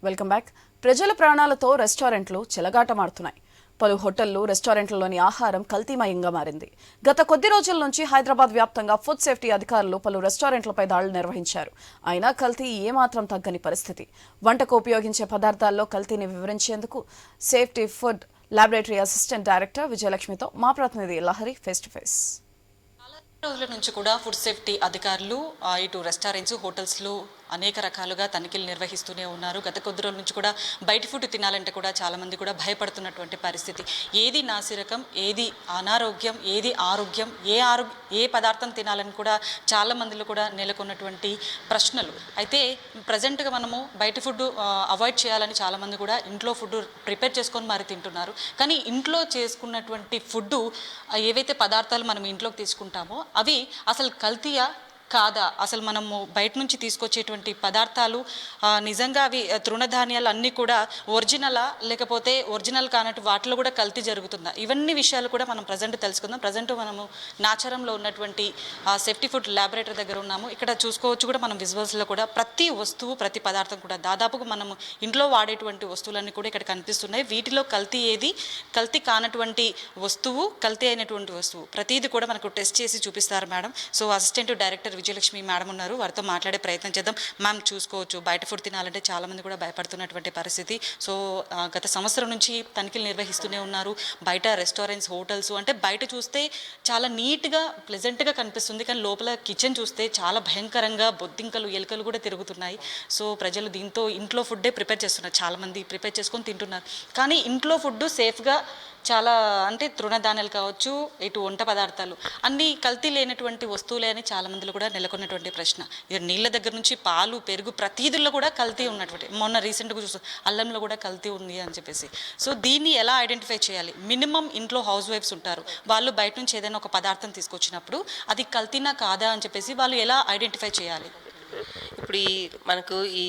Welcome back. ప్రజల ప్రాణాలతో రెస్టారెంట్లు చెలగాటమాడుతున్నాయి. పలు హోటళ్లు, రెస్టారెంట్లలోని ఆహారం కల్తీమయంగా మారింది. గత కొద్ది రోజుల నుంచి హైదరాబాద్ వ్యాప్తంగా ఫుడ్ సేఫ్టీ అధికారులు పలు రెస్టారెంట్లపై దాడులు నిర్వహించారు. అయినా కల్తీ ఏమాత్రం తగ్గని పరిస్థితి. వంటకు ఉపయోగించే పదార్థాల్లో కల్తీని వివరించేందుకు safety food laboratory assistant director విజయలక్ష్మితో మా ప్రతినిధి లహరి ఫేస్ టు ఫేస్. రోజుల నుంచి కూడా ఫుడ్ సేఫ్టీ అధికారులు ఇటు రెస్టారెంట్స్, హోటల్స్లో అనేక రకాలుగా తనిఖీలు నిర్వహిస్తూనే ఉన్నారు. గత కొద్ది రోజుల నుంచి కూడా బయట ఫుడ్ తినాలంటే కూడా చాలామంది కూడా భయపడుతున్నటువంటి పరిస్థితి. ఏది నాసిరకం, ఏది అనారోగ్యం, ఏది ఆరోగ్యం, ఏ పదార్థం తినాలని కూడా చాలా మందిలో కూడా నెలకొన్నటువంటి ప్రశ్నలు. అయితే ప్రజెంట్గా మనము బయట ఫుడ్ అవాయిడ్ చేయాలని చాలామంది కూడా ఇంట్లో ఫుడ్ ప్రిపేర్ చేసుకొని మరి తింటున్నారు. కానీ ఇంట్లో చేసుకున్నటువంటి ఫుడ్ ఏవైతే పదార్థాలు మనం ఇంట్లోకి తీసుకుంటామో అవి అసలు కల్తీయా కాదా, అసలు మనము బయట నుంచి తీసుకొచ్చేటువంటి పదార్థాలు నిజంగా అవి తృణధాన్యాలు అన్నీ కూడా ఒరిజినలా, లేకపోతే ఒరిజినల్ కానట్టు వాటిలో కూడా కల్తీ జరుగుతుందా, ఇవన్నీ విషయాలు కూడా మనం ప్రజెంట్ తెలుసుకుందాం. ప్రజెంట్ మనము నాచారంలో ఉన్నటువంటి సేఫ్టీ ఫుడ్ ల్యాబొరేటరీ దగ్గర ఉన్నాము. ఇక్కడ చూసుకోవచ్చు కూడా మనం విజువల్స్లో కూడా ప్రతి వస్తువు, ప్రతి పదార్థం కూడా దాదాపుగా మనము ఇంట్లో వాడేటువంటి వస్తువులన్నీ కూడా ఇక్కడ కనిపిస్తున్నాయి. వీటిలో కల్తీ ఏది, కల్తీ కానటువంటి వస్తువు, కల్తీ అయినటువంటి వస్తువు ప్రతిదీ కూడా మనకు టెస్ట్ చేసి చూపిస్తారు madam. So assistant director Vijayalakshmi madam ఉన్నారు, వారితో మాట్లాడే ప్రయత్నం చేద్దాం. మ్యామ్, చూసుకోవచ్చు బయట ఫుడ్ తినాలంటే చాలామంది కూడా భయపడుతున్నటువంటి పరిస్థితి. సో గత సంవత్సరం నుంచి తనిఖీలు నిర్వహిస్తూనే ఉన్నారు. బయట రెస్టారెంట్స్, హోటల్స్ అంటే బయట చూస్తే చాలా నీట్గా, ప్లెజెంట్గా కనిపిస్తుంది, కానీ లోపల కిచెన్ చూస్తే చాలా భయంకరంగా బొద్దింకలు, ఎలుకలు కూడా తిరుగుతున్నాయి. సో ప్రజలు దీంతో ఇంట్లో ఫుడ్డే ప్రిపేర్ చేస్తున్నారు, చాలామంది ప్రిపేర్ చేసుకొని తింటున్నారు. కానీ ఇంట్లో ఫుడ్ సేఫ్గా చాలా అంటే తృణధాన్యాలు కావచ్చు, ఇటు వంట పదార్థాలు అన్నీ కల్తీ లేనటువంటి వస్తువులే అని చాలా మందిలో కూడా నెలకొన్నటువంటి ప్రశ్న. ఇది నీళ్ళ దగ్గర నుంచి పాలు, పెరుగు ప్రతిదీల్లో కూడా కల్తీ ఉన్నటువంటి, మొన్న రీసెంట్గా చూస్తాం అల్లంలో కూడా కల్తీ ఉంది అని చెప్పేసి. సో దీన్ని ఎలా ఐడెంటిఫై చేయాలి? మినిమం ఇంట్లో హౌస్ వైఫ్స్ ఉంటారు, వాళ్ళు బయట నుంచి ఏదైనా ఒక పదార్థం తీసుకొచ్చినప్పుడు అది కల్తీనా కాదా అని చెప్పేసి వాళ్ళు ఎలా ఐడెంటిఫై చేయాలి? ఇప్పుడు మనకు ఈ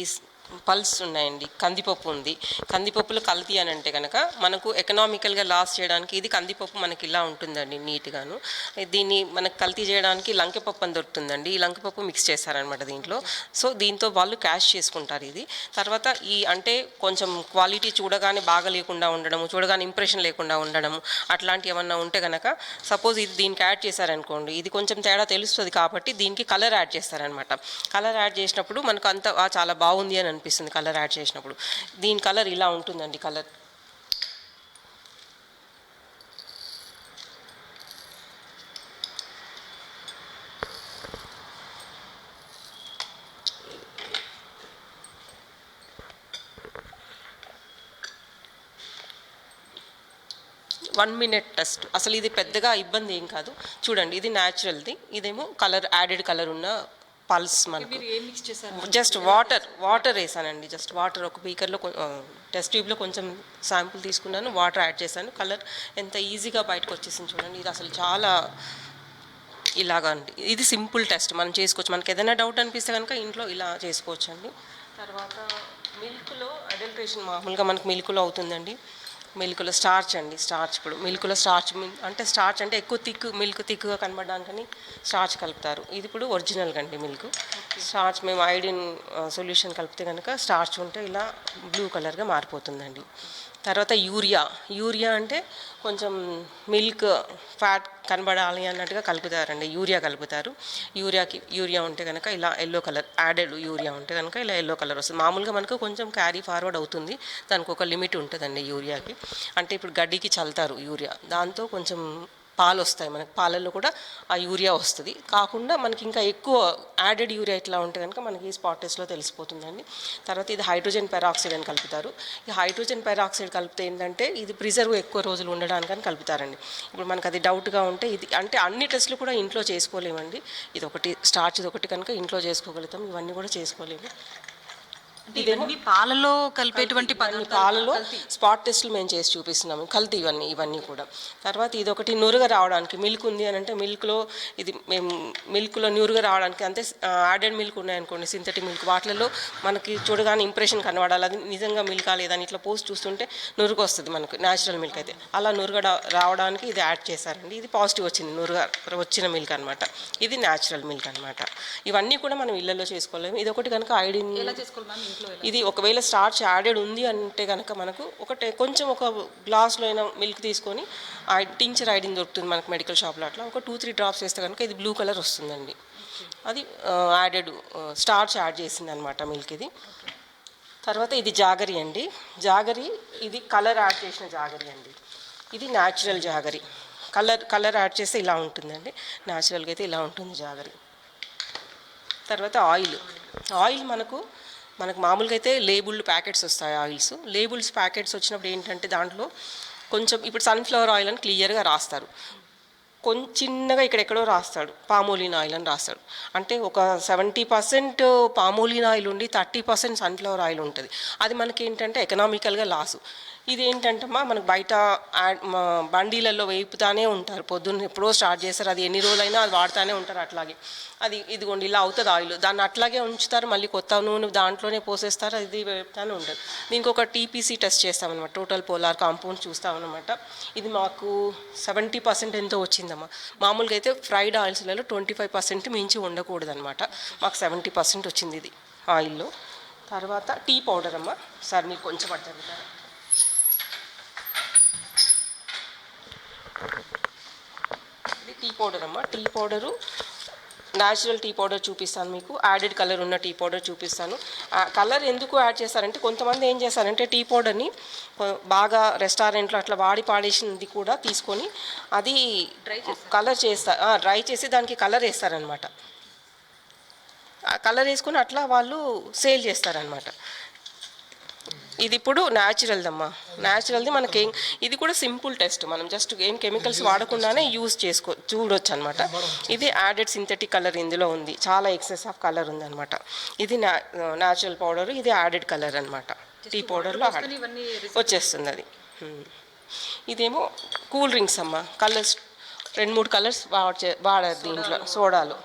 పల్స్ ఉన్నాయండి, కందిపప్పు ఉంది. కందిపప్పులో కల్తీ అని అంటే కనుక మనకు ఎకనామికల్గా లాస్ చేయడానికి ఇది కందిపప్పు మనకి ఇలా ఉంటుందండి నీట్గాను. దీన్ని మనకు కల్తీ చేయడానికి లంకెపప్పు అని దొరుకుతుందండి. ఈ లంకెపప్పు మిక్స్ చేస్తారనమాట దీంట్లో. సో దీంతో వాళ్ళు క్యాష్ చేసుకుంటారు ఇది. తర్వాత ఈ అంటే కొంచెం క్వాలిటీ చూడగానే బాగా లేకుండా ఉండడము, చూడగానే ఇంప్రెషన్ లేకుండా ఉండడము అట్లాంటివి ఏమన్నా ఉంటే కనుక సపోజ్ ఇది దీనికి యాడ్ చేశారనుకోండి, ఇది కొంచెం తేడా తెలుస్తుంది కాబట్టి దీనికి కలర్ యాడ్ చేస్తారనమాట. కలర్ యాడ్ చేసినప్పుడు మనకు అంత చాలా బాగుంది అని అనిపిస్తుంది కలర్ యాడ్ చేసినప్పుడు. దీని కలర్ ఇలా ఉంటుందండి. Colour one minute test. అసలు ఇది పెద్దగా ఇబ్బంది ఏం కాదు. చూడండి, ఇది న్యాచురల్ది, ఇదేమో కలర్ యాడెడ్ కలర్ ఉన్న పల్స్. మనకు జస్ట్ వాటర్ వేసానండి. జస్ట్ వాటర్ ఒక బీకర్లో టెస్ట్ ట్యూబ్లో కొంచెం శాంపుల్ తీసుకున్నాను, వాటర్ యాడ్ చేశాను. కలర్ ఎంత ఈజీగా బయటకు వచ్చేసింది చూడండి. ఇది అసలు చాలా ఇలాగా అండి. ఇది సింపుల్ టెస్ట్ మనం చేసుకోవచ్చు. మనకి ఏదైనా డౌట్ అనిపిస్తే కనుక ఇంట్లో ఇలా చేసుకోవచ్చు అండి. తర్వాత మిల్క్లో అడల్ట్రేషన్ మామూలుగా మనకు మిల్క్లో అవుతుందండి. మిల్క్లో స్టార్చ్ అండి, స్టార్చ్. ఇప్పుడు మిల్క్లో స్టార్చ్ అంటే ఎక్కువ మిల్క్ తిక్కుగా కనబడడానికని స్టార్చ్ కలుపుతారు. ఇది ఇప్పుడు ఒరిజినల్గా అండి మిల్క్. స్టార్చ్ మేము ఐడిన్ సొల్యూషన్ కలిపితే కనుక స్టార్చ్ ఉంటే ఇలా బ్లూ కలర్గా మారిపోతుందండి. తర్వాత యూరియా అంటే కొంచెం మిల్క్ ఫ్యాట్ కనబడాలి అన్నట్టుగా కలుపుతారండి. యూరియా కలుపుతారు. యూరియా ఉంటే కనుక ఇలా ఎల్లో కలర్, యాడెడ్ యూరియా ఉంటే కనుక ఇలా ఎల్లో కలర్ వస్తుంది. మామూలుగా మనకు కొంచెం క్యారీ ఫార్వర్డ్ అవుతుంది, దానికి ఒక లిమిట్ ఉంటుందండి యూరియాకి. అంటే ఇప్పుడు గడ్డికి చల్లుతారు యూరియా, దాంతో కొంచెం పాలు వస్తాయి మనకి, పాలల్లో కూడా ఆ యూరియా వస్తుంది. కాకుండా మనకి ఇంకా ఎక్కువ యాడెడ్ యూరియా ఇట్లా ఉంటే కనుక మనకి స్పాట్ టెస్ట్లో తెలిసిపోతుందండి. తర్వాత ఇది హైడ్రోజన్ పెరాక్సైడ్ అని కలుపుతారు. ఈ హైడ్రోజన్ పెరాక్సైడ్ కలిపితే ఏంటంటే ఇది ప్రిజర్వ్ ఎక్కువ రోజులు ఉండడానికని కలుపుతారండి. ఇప్పుడు మనకు అది డౌట్గా ఉంటే ఇది అంటే అన్ని టెస్టులు కూడా ఇంట్లో చేసుకోలేమండి. ఇది ఒకటి స్టార్చ్, ఇది ఒకటి కనుక ఇంట్లో చేసుకోగలుగుతాం, ఇవన్నీ కూడా చేసుకోలేము. ఇదేమో పాలలో కలిపేటువంటి పాలలో స్పాట్ టెస్ట్లు మేము చేసి చూపిస్తున్నాము, కల్తీ ఇవన్నీ కూడా. తర్వాత ఇది ఒకటి నురుగ రావడానికి, మిల్క్ ఉంది అని అంటే మిల్క్లో ఇది మేము మిల్క్లో నురుగ రావడానికి అంటే యాడెడ్ మిల్క్ ఉన్నాయనుకోండి, సింథటిక్ మిల్క్, వాటిలలో మనకి చూడగానే ఇంప్రెషన్ కనబడాలి అది నిజంగా మిల్క్ లేదని ఇట్లా పోస్ట్ చూస్తుంటే నురుగు వస్తుంది మనకు న్యాచురల్ మిల్క్ అయితే. అలా నురుగ రావడానికి ఇది యాడ్ చేశారండి. ఇది పాజిటివ్ వచ్చింది, నురుగ వచ్చిన మిల్క్ అనమాట. ఇది న్యాచురల్ మిల్క్ అనమాట. ఇవన్నీ కూడా మనం ఇళ్లలో చేసుకోలేము. ఇది ఒకటి కనుక ఐడిన్ ఇది ఒకవేళ స్టార్చ్ యాడెడ్ ఉంది అంటే కనుక మనకు కొంచెం ఒక గ్లాస్లో అయినా మిల్క్ తీసుకొని టించర్ ఐడిన్ దొరుకుతుంది మనకు మెడికల్ షాప్లో, అట్లా ఒక 2-3 డ్రాప్స్ వేస్తే కనుక ఇది బ్లూ కలర్ వస్తుందండి. అది యాడెడ్ స్టార్చ్ యాడ్ చేసింది అనమాట మిల్క్ ఇది. తర్వాత ఇది జాగరి అండి. జాగరి ఇది కలర్ యాడ్ చేసిన జాగరి అండి. ఇది న్యాచురల్ జాగరి. కలర్ యాడ్ చేస్తే ఇలా ఉంటుందండి. న్యాచురల్గా అయితే ఇలా ఉంటుంది జాగరి. తర్వాత ఆయిల్ మనకు మామూలుగా అయితే లేబుల్డ్ ప్యాకెట్స్ వస్తాయి ఆయిల్స్. లేబుల్స్ ప్యాకెట్స్ వచ్చినప్పుడు ఏంటంటే దాంట్లో కొంచెం ఇప్పుడు సన్ఫ్లవర్ ఆయిల్ అని క్లియర్గా రాస్తారు, చిన్నగా ఇక్కడెక్కడో రాస్తాడు పామోలిన్ ఆయిల్ అని రాస్తాడు. అంటే ఒక 70% పామోలిన్ ఆయిల్ ఉండి 30% సన్ఫ్లవర్ ఆయిల్ ఉంటుంది. అది మనకి ఏంటంటే ఎకనామికల్గా లాసు. ఇది ఏంటంటమ్మా మనకు బయట బండీలలో వేపుతానే ఉంటారు, పొద్దున్న ఎప్పుడో స్టార్ట్ చేస్తారు, అది ఎన్ని రోజులైనా అది వాడుతూనే ఉంటారు. అట్లాగే అది ఇదిగోండి ఇలా అవుతుంది ఆయిల్, దాన్ని అట్లాగే ఉంచుతారు, మళ్ళీ కొత్త నూనె దాంట్లోనే పోసేస్తారు, అది వేపుతానే ఉంటుంది. దీనికి ఒక టీపీసీ టెస్ట్ చేస్తామన్నమాట, టోటల్ పోలార్ కాంపౌండ్ చూస్తామన్నమాట. ఇది మాకు 70% ఎంతో వచ్చిందమ్మా. మామూలుగా అయితే ఫ్రైడ్ ఆయిల్స్లలో 25% మించి ఉండకూడదు అనమాట. మాకు 70% వచ్చింది ఇది ఆయిల్లో. తర్వాత టీ పౌడర్ అమ్మా, సార్ మీకు కొంచెం పడుతుంది. ఇది టీ పౌడర్ అమ్మా. Tea powder natural tea powder చూపిస్తాను మీకు, యాడెడ్ కలర్ ఉన్న టీ పౌడర్ చూపిస్తాను. కలర్ ఎందుకు యాడ్ చేస్తారంటే కొంతమంది ఏం చేస్తారంటే టీ పౌడర్ని బాగా రెస్టారెంట్లో అట్లా వాడి పాడేసినది కూడా తీసుకొని అది కలర్ చేస్తారు, డ్రై చేసి దానికి కలర్ వేస్తారనమాట. కలర్ వేసుకొని అట్లా వాళ్ళు సేల్ చేస్తారనమాట. ఇది ఇప్పుడు న్యాచురల్దమ్మా, న్యాచురల్ది మనకేం, ఇది కూడా సింపుల్ టెస్ట్, మనం జస్ట్ ఏం కెమికల్స్ వాడకుండానే చూడొచ్చు అనమాట. ఇది యాడెడ్ సింథటిక్ కలర్ ఇందులో ఉంది, చాలా ఎక్సెస్ ఆఫ్ కలర్ ఉందన్నమాట. ఇది న్యాచురల్ పౌడర్, ఇది యాడెడ్ కలర్ అనమాట. టీ పౌడర్లో వచ్చేస్తుంది అది. ఇదేమో కూల్ డ్రింక్స్ అమ్మా, కలర్స్ 2-3 కలర్స్ వాడారు దీంట్లో సోడాలో.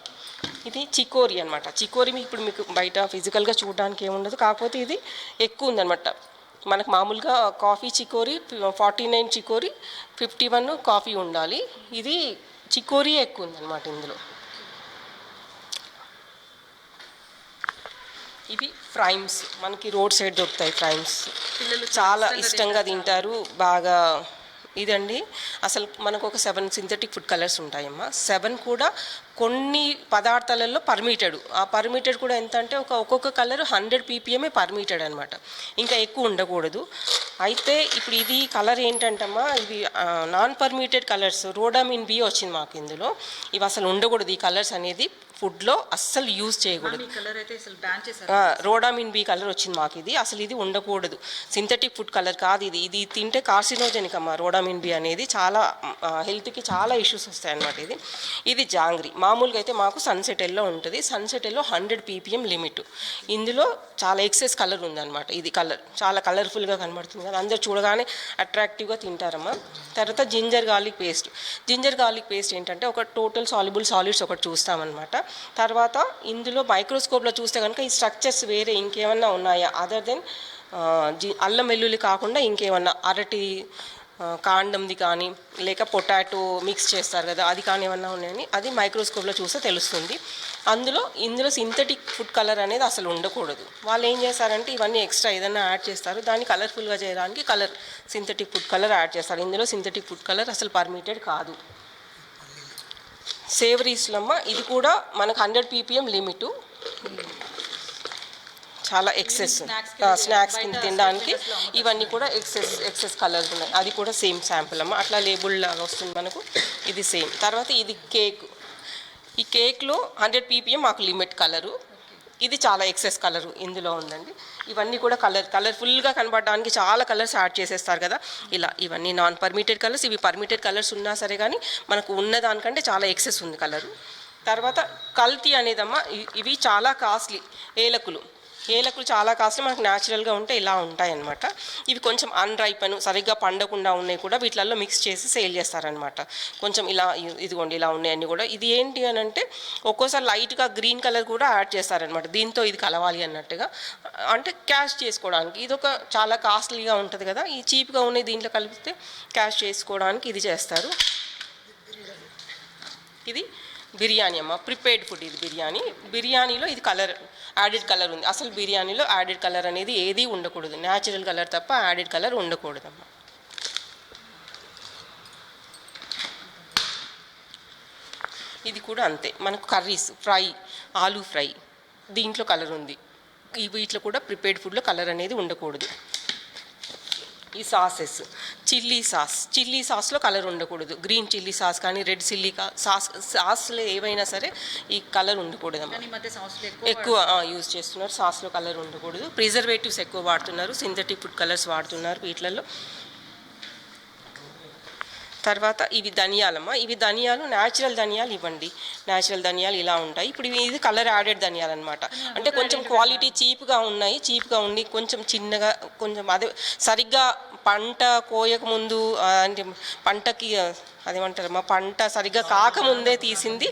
ఇది చికోరి అనమాట. చికోరి ఇప్పుడు మీకు బయట ఫిజికల్గా చూడడానికి ఏముండదు, కాకపోతే ఇది ఎక్కువ ఉందన్నమాట. మనకు మామూలుగా కాఫీ చికోరి 49 చికోరి, 51 కాఫీ ఉండాలి. ఇది చికోరి ఎక్కువ ఉందన్నమాట ఇందులో. ఇవి ఫ్రైమ్స్, మనకి రోడ్ సైడ్ దొరుకుతాయి ఫ్రైమ్స్, పిల్లలు చాలా ఇష్టంగా తింటారు బాగా. ఇదండి అసలు మనకు ఒక 7 సింథటిక్ ఫుడ్ కలర్స్ ఉంటాయమ్మా. 7 కూడా కొన్ని పదార్థాలలో పర్మిటెడ్. ఆ పర్మిటెడ్ కూడా ఎంత అంటే ఒక్కొక్క కలర్ 100 ppm పర్మిటెడ్ అనమాట, ఇంకా ఎక్కువ ఉండకూడదు. అయితే ఇప్పుడు ఇది కలర్ ఏంటంటమ్మా, ఇవి నాన్ పర్మిటెడ్ కలర్స్, రోడామిన్ బి వచ్చింది మాకు ఇందులో. ఇవి అసలు ఉండకూడదు, ఈ కలర్స్ అనేది ఫుడ్లో అస్సలు యూజ్ చేయకూడదు. రోడామిన్ బి కలర్ వచ్చింది మాకు, ఇది అసలు ఇది ఉండకూడదు, సింథటిక్ ఫుడ్ కలర్ కాదు ఇది. ఇది తింటే కార్సినోజెనిక్ అమ్మా. రోడామిన్ బి అనేది చాలా హెల్త్కి చాలా ఇష్యూస్ వస్తాయి అన్నమాట. ఇది జాంగ్రీ. మామూలుగా అయితే మాకు సన్సెట్ ఎల్లో ఉంటుంది, సన్సెట్ ఎల్లో 100 ppm లిమిట్. ఇందులో చాలా ఎక్సెస్ కలర్ ఉందన్నమాట. ఇది కలర్ చాలా కలర్ఫుల్గా కనబడుతుంది కదా, అందరు చూడగానే అట్రాక్టివ్గా తింటారమ్మా. తర్వాత ginger garlic paste. Ginger garlic paste ఏంటంటే ఒక టోటల్ సాల్యుబుల్ సాలిడ్స్ ఒకటి చూస్తామన్నమాట. తర్వాత ఇందులో మైక్రోస్కోప్లో చూస్తే కనుక ఈ స్ట్రక్చర్స్ వేరే ఇంకేమన్నా ఉన్నాయా అదర్ దెన్ అల్లం వెల్లుల్లి కాకుండా ఇంకేమన్నా అరటి కాండంది కానీ లేక పొటాటో మిక్స్ చేస్తారు కదా, అది కానీ ఏమన్నా ఉన్నాయని అది మైక్రోస్కోప్లో చూస్తే తెలుస్తుంది. ఇందులో సింథటిక్ ఫుడ్ కలర్ అనేది అసలు ఉండకూడదు. వాళ్ళు ఏం చేస్తారంటే ఇవన్నీ ఎక్స్ట్రా ఏదైనా యాడ్ చేస్తారు, దాన్ని కలర్ఫుల్గా చేయడానికి సింథటిక్ ఫుడ్ కలర్ యాడ్ చేస్తారు. ఇందులో సింథటిక్ ఫుడ్ కలర్ అసలు పర్మిటెడ్ కాదు. సేవరీస్లో అమ్మ ఇది కూడా మనకు 100 ppm లిమిటు, చాలా ఎక్సెస్ స్నాక్స్ కింద తినడానికి. ఇవన్నీ కూడా ఎక్సెస్ కలర్స్ ఉన్నాయి. అది కూడా సేమ్ శాంపుల్ అమ్మ, అట్లా లేబుల్ లాగా వస్తుంది మనకు. ఇది సేమ్. తర్వాత ఇది కేక్. ఈ కేక్లో 100 ppm మాకు లిమిట్ కలరు. ఇది చాలా ఎక్సెస్ కలరు ఇందులో ఉందండి. ఇవన్నీ కూడా కలర్ఫుల్గా కనబడడానికి చాలా కలర్స్ యాడ్ చేసేస్తారు కదా ఇలా. ఇవన్నీ నాన్ పర్మిటెడ్ కలర్స్, ఇవి పర్మిటెడ్ కలర్స్ ఉన్నా సరే కానీ మనకు ఉన్న దానికంటే చాలా ఎక్సెస్ ఉంది కలరు. తర్వాత కల్తీ అనేదమ్మా, ఇవి చాలా కాస్ట్లీ. ఏలకులు చాలా కాస్ట్లీ, మనకు న్యాచురల్గా ఉంటే ఇలా ఉంటాయి అన్నమాట. ఇవి కొంచెం అన్రైపన్ సరిగ్గా పండకుండా ఉన్నాయి కూడా వీటిల్లో మిక్స్ చేసి సేల్ చేస్తారనమాట. కొంచెం ఇలా ఇదిగోండి ఇలా ఉన్నాయి అన్నీ కూడా. ఇది ఏంటి అని అంటే ఒక్కోసారి లైట్గా గ్రీన్ కలర్ కూడా యాడ్ చేస్తారనమాట, దీంతో ఇది కలవాలి అన్నట్టుగా, అంటే క్యాష్ చేసుకోవడానికి. ఇది ఒక చాలా కాస్ట్లీగా ఉంటుంది కదా, ఈ చీప్గా ఉన్నాయి దీంట్లో కలిపితే క్యాష్ చేసుకోవడానికి ఇది చేస్తారు. ఇది బిర్యానీ అమ్మ, ప్రిపేర్డ్ ఫుడ్ ఇది బిర్యానీలో ఇది కలర్ యాడెడ్ కలర్ ఉంది. అసలు బిర్యానీలో యాడెడ్ కలర్ అనేది ఏది ఉండకూడదు, న్యాచురల్ కలర్ తప్ప యాడెడ్ కలర్ ఉండకూడదమ్మా. ఇది కూడా అంతే, మనకు కర్రీస్ ఫ్రై, ఆలూ ఫ్రై దీంట్లో కలర్ ఉంది. వీటిలో కూడా ప్రిపేర్డ్ ఫుడ్లో కలర్ అనేది ఉండకూడదు. ఈ సాసెస్, చిల్లీ సాస్లో కలర్ ఉండకూడదు. గ్రీన్ చిల్లీ సాస్ కానీ రెడ్ చిల్లీ సాస్లో ఏవైనా సరే ఈ కలర్ ఉండకూడదమ్మా. ఎక్కువ యూజ్ చేస్తున్నారు, సాస్లో కలర్ ఉండకూడదు. ప్రిజర్వేటివ్స్ ఎక్కువ వాడుతున్నారు, సింథటిక్ ఫుడ్ కలర్స్ వాడుతున్నారు వీటిలలో. తర్వాత ఇవి ధనియాలమ్మ, ఇవి ధనియాలు న్యాచురల్ ధనియాలు ఇవ్వండి. న్యాచురల్ ధనియాలు ఇలా ఉంటాయి. ఇప్పుడు ఇది కలర్ యాడెడ్ ధనియాలు అనమాట. అంటే కొంచెం క్వాలిటీ చీప్గా ఉండి కొంచెం చిన్నగా, కొంచెం అదే సరిగ్గా పంట కోయక ముందు అంటే పంటకి అదేమంటారమ్మా, పంట సరిగ్గా కాకముందే తీసింది,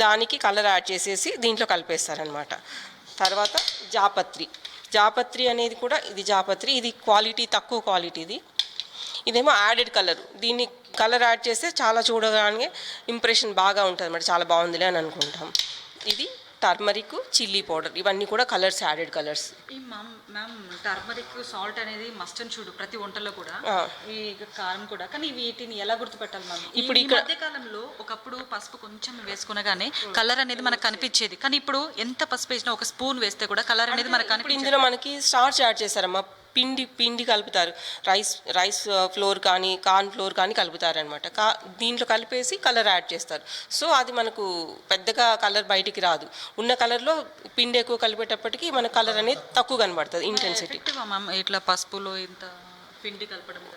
దానికి కలర్ యాడ్ చేసేసి దీంట్లో కలిపేస్తారనమాట. తర్వాత జాపత్రి అనేది కూడా ఇది క్వాలిటీ తక్కువ క్వాలిటీది. ఇదేమో యాడెడ్ కలర్, దీన్ని కలర్ యాడ్ చేస్తే చాలా చూడగానే ఇంప్రెషన్ బాగా ఉంటుంది అన్నమాట, చాలా బాగుందిలే అని అనుకుంటాం. ఇది టర్మరిక్, చిల్లీ పౌడర్, ఇవన్నీ కూడా కలర్స్, యాడెడ్ కలర్స్. ఈ మ్యామ్ టర్మరిక్, సాల్ట్ అనేది మస్ట్ అని చూడు ప్రతి వంటలో కూడా, ఈ కారం కూడా. కానీ వీటిని ఎలా గుర్తుపెట్టాలి మ్యామ్? ఇప్పుడు ఈ మధ్య కాలంలో ఒకప్పుడు పసుపు కొంచెం వేసుకునగానే కలర్ అనేది మనకు కనిపించేది, కానీ ఇప్పుడు ఎంత పసుపు వేసినా ఒక స్పూన్ వేస్తే కూడా కలర్ అనేది మనకు కనిపించేది. ఇందులో మనకి స్టార్చ్ యాడ్ చేశారమ్మా, పిండి కలుపుతారు. రైస్ ఫ్లోర్ కానీ కార్న్ ఫ్లోర్ కానీ కలుపుతారనమాట. దీంట్లో కలిపేసి కలర్ యాడ్ చేస్తారు. సో అది మనకు పెద్దగా కలర్ బయటికి రాదు. ఉన్న కలర్లో పిండి ఎక్కువ కలిపేటప్పటికి మన కలర్ అనేది తక్కువ కనబడుతుంది, ఇంటెన్సిటీ. ఇట్లా పసుపులో ఇంత పిండి కలపడం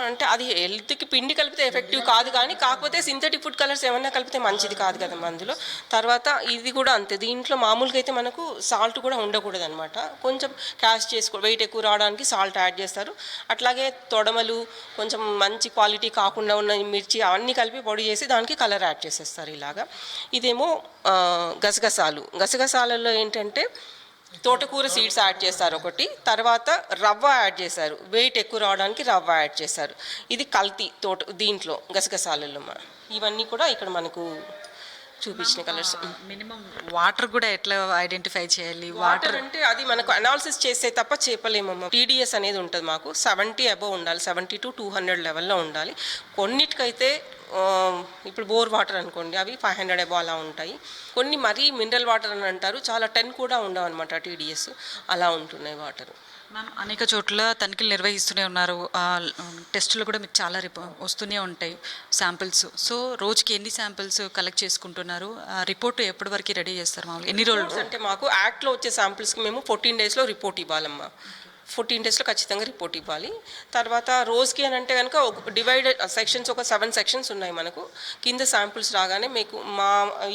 అంటే అది హెల్త్కి పిండి కలిపితే ఎఫెక్టివ్ కాదు, కానీ కాకపోతే సింథటిక్ ఫుడ్ కలర్స్ ఏమన్నా కలిపితే మంచిది కాదు కదమ్మా అందులో. తర్వాత ఇది కూడా అంతే, దీంట్లో మామూలుగా అయితే మనకు సాల్ట్ కూడా ఉండకూడదు అనమాట. కొంచెం వెయిట్ ఎక్కువ రావడానికి సాల్ట్ యాడ్ చేస్తారు. అట్లాగే తొడమలు, కొంచెం మంచి క్వాలిటీ కాకుండా ఉన్న మిర్చి అవన్నీ కలిపి పొడి చేసి దానికి కలర్ యాడ్ చేసేస్తారు ఇలాగా. ఇదేమో గసగసాలలో ఏంటంటే తోటకూర సీడ్స్ యాడ్ చేస్తారు ఒకటి, తర్వాత రవ్వ యాడ్ చేశారు, వెయిట్ ఎక్కువ రావడానికి రవ్వ యాడ్ చేశారు. ఇది కల్తీ దీంట్లో గసగసాలలో. ఇవన్నీ కూడా ఇక్కడ మనకు చూపించిన కలర్స్. మినిమం వాటర్ కూడా ఎట్లా ఐడెంటిఫై చేయాలి? వాటర్ అంటే అది మనకు అనాలిసిస్ చేస్తే తప్ప చెప్పలేమమ్మా. టీడీఎస్ అనేది ఉంటుంది మాకు, 70 అబోవ్ ఉండాలి, 70 to 200 లెవెల్లో ఉండాలి. కొన్నిటికైతే ఇప్పుడు బోర్ వాటర్ అనుకోండి, అవి 500 అబోవ్ అలా ఉంటాయి. కొన్ని మరీ మినరల్ వాటర్ అని అంటారు, చాలా 10 కూడా ఉండవు అనమాట టీడీఎస్, అలా ఉంటున్నాయి వాటర్. మ్యామ్ అనేక చోట్ల తనిఖీలు నిర్వహిస్తూనే ఉన్నారు, టెస్టులు కూడా మీకు చాలా వస్తూనే ఉంటాయి శాంపిల్స్. సో రోజుకి ఎన్ని శాంపిల్స్ కలెక్ట్ చేసుకుంటున్నారు? రిపోర్ట్ ఎప్పటి వరకు రెడీ చేస్తారు మామూలు? ఎన్ని రోజులు అంటే మాకు యాక్ట్లో వచ్చే శాంపిల్స్కి మేము 14 డేస్లో రిపోర్ట్ ఇవ్వాలమ్మా. 14 డేస్లో ఖచ్చితంగా రిపోర్ట్ ఇవ్వాలి. తర్వాత రోజుకి అని అంటే కనుక ఒక డివైడెడ్ సెక్షన్స్, ఒక 7 సెక్షన్స్ ఉన్నాయి మనకు. కింద శాంపిల్స్ రాగానే మీకు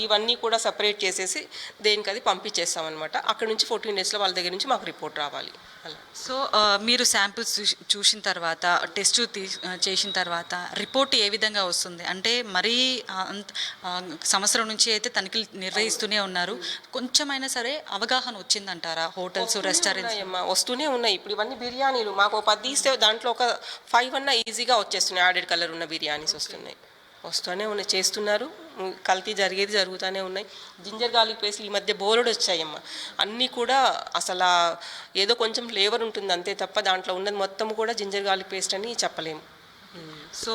ఇవన్నీ కూడా సపరేట్ చేసేసి దేనికి అది పంపించేస్తామన్నమాట. అక్కడ నుంచి 14 డేస్లో వాళ్ళ దగ్గర నుంచి మాకు రిపోర్ట్ రావాలి అలా. సో మీరు శాంపిల్స్ చూసిన తర్వాత, టెస్ట్ చేసిన తర్వాత రిపోర్ట్ ఏ విధంగా వస్తుంది? అంటే మరీ సంవత్సరం నుంచి అయితే తనిఖీలు నిర్వహిస్తూనే ఉన్నారు, కొంచెమైనా సరే అవగాహన వచ్చిందంటారా? హోటల్స్, రెస్టారెంట్స్ వస్తూనే ఉన్నాయి. ఇప్పుడు ఇవన్నీ బిర్యానీలు మాకు 10 తీస్తే దాంట్లో ఒక 5 అన్నా ఈజీగా వచ్చేస్తున్నాయి. యాడెడ్ కలర్ ఉన్న బిర్యానీస్ వస్తూనే ఉన్నాయి, చేస్తున్నారు. కల్తీ జరుగుతూనే ఉన్నాయి. జింజర్ గార్లిక్ పేస్ట్ ఈ మధ్య బోర్డు వచ్చాయమ్మా. అన్నీ కూడా అసలు ఏదో కొంచెం ఫ్లేవర్ ఉంటుంది అంతే తప్ప దాంట్లో ఉన్నది మొత్తం కూడా జింజర్ గార్లిక్ పేస్ట్ అని చెప్పలేము. సో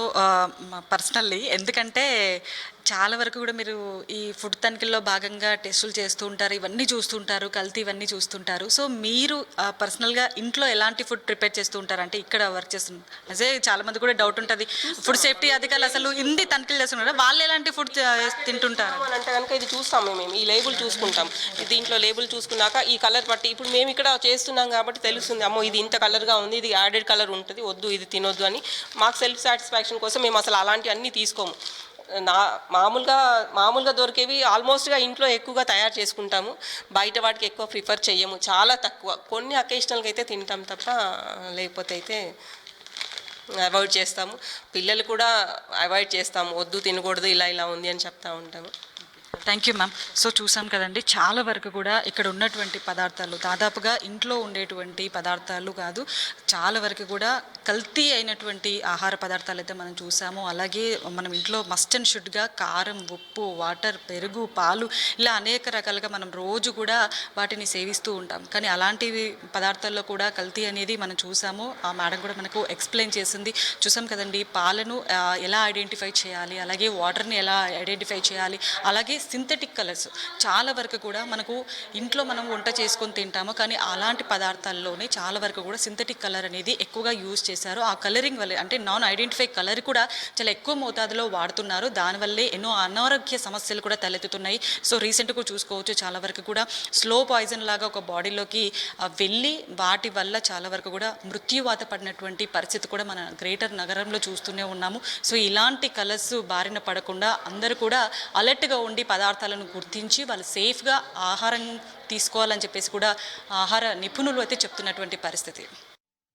పర్సనల్లీ ఎందుకంటే చాలా వరకు కూడా మీరు ఈ ఫుడ్ తనిఖీల్లో భాగంగా టెస్టులు చేస్తూ ఉంటారు, ఇవన్నీ చూస్తుంటారు, కల్తీ ఇవన్నీ చూస్తుంటారు. సో మీరు పర్సనల్గా ఇంట్లో ఎలాంటి ఫుడ్ ప్రిపేర్ చేస్తూ ఉంటారు? అంటే ఇక్కడ వర్క్ చేస్తున్నారు అదే చాలా మంది కూడా డౌట్ ఉంటుంది, ఫుడ్ సేఫ్టీ అధికారులు అసలు ఇన్ని తనిఖీలు చేస్తున్నారు, వాళ్ళు ఎలాంటి ఫుడ్ తింటుంటారు అని అంటే కనుక ఇది చూస్తాము మేము, ఈ లేబుల్ చూసుకుంటాం. దీంట్లో లేబుల్ చూసుకున్నాక ఈ కలర్ బట్టి ఇప్పుడు మేము ఇక్కడ చేస్తున్నాం కాబట్టి తెలుస్తుంది, అమ్మో ఇది ఇంత కలర్గా ఉంది, ఇది యాడెడ్ కలర్ ఉంటుంది, వద్దు ఇది తినొద్దు అని. మాకు సెల్ఫ్ సాటిస్ఫాక్షన్ కోసం మేము అసలు అలాంటివన్నీ తీసుకోము. మామూలుగా దొరికేవి ఆల్మోస్ట్గా ఇంట్లో ఎక్కువగా తయారు చేసుకుంటాము. బయట వాటికి ఎక్కువ ప్రిఫర్ చేయము, చాలా తక్కువ. కొన్ని అకేషనల్గా అయితే తింటాం తప్ప లేకపోతే అయితే అవాయిడ్ చేస్తాము. పిల్లలు కూడా అవాయిడ్ చేస్తాము, వద్దు తినకూడదు ఇలా ఉంది అని చెప్తూ ఉంటాము. Thank you ma'am. సో చూసాం కదండి, చాలా వరకు కూడా ఇక్కడ ఉన్నటువంటి పదార్థాలు దాదాపుగా ఇంట్లో ఉండేటువంటి పదార్థాలు కాదు, చాలా వరకు కూడా కల్తీ అయినటువంటి ఆహార పదార్థాలు అయితే మనం చూసాము. అలాగే మనం ఇంట్లో మస్ట్ అండ్ షుడ్గా కారం, ఉప్పు, వాటర్, పెరుగు, పాలు ఇలా అనేక రకాలుగా మనం రోజు కూడా వాటిని సేవిస్తూ ఉంటాం. కానీ అలాంటివి పదార్థాల్లో కూడా కల్తీ అనేది మనం చూసాము. ఆ మేడం కూడా మనకు ఎక్స్ప్లెయిన్ చేసింది. చూసాం కదండి, పాలను ఎలా ఐడెంటిఫై చేయాలి, అలాగే వాటర్ని ఎలా ఐడెంటిఫై చేయాలి, అలాగే సింథటిక్ కలర్స్ చాలా వరకు కూడా మనకు ఇంట్లో మనం వంట చేసుకొని తింటాము, కానీ అలాంటి పదార్థాల్లోనే చాలా వరకు కూడా సింథటిక్ కలర్ అనేది ఎక్కువగా యూజ్ చేశారు. ఆ కలరింగ్ వల్ల అంటే నాన్ ఐడెంటిఫై కలర్ కూడా చాలా ఎక్కువ మోతాదులో వాడుతున్నారు. దానివల్లే ఎన్నో అనారోగ్య సమస్యలు కూడా తలెత్తుతున్నాయి. సో రీసెంట్గా చూసుకోవచ్చు, చాలా వరకు కూడా స్లో పాయిజన్ లాగా ఒక బాడీలోకి వెళ్ళి వాటి వల్ల చాలా వరకు కూడా మృత్యువాత పడినటువంటి పరిస్థితి కూడా మన గ్రేటర్ నగరంలో చూస్తూనే ఉన్నాము. సో ఇలాంటి కలర్స్ బారిన పడకుండా అందరూ కూడా అలర్ట్గా ఉండి పదార్థాలను గుర్తించి వాళ్ళు సేఫ్గా ఆహారం తీసుకోవాలని చెప్పేసి కూడా ఆహార నిపుణులు అయితే చెప్తున్నటువంటి పరిస్థితి.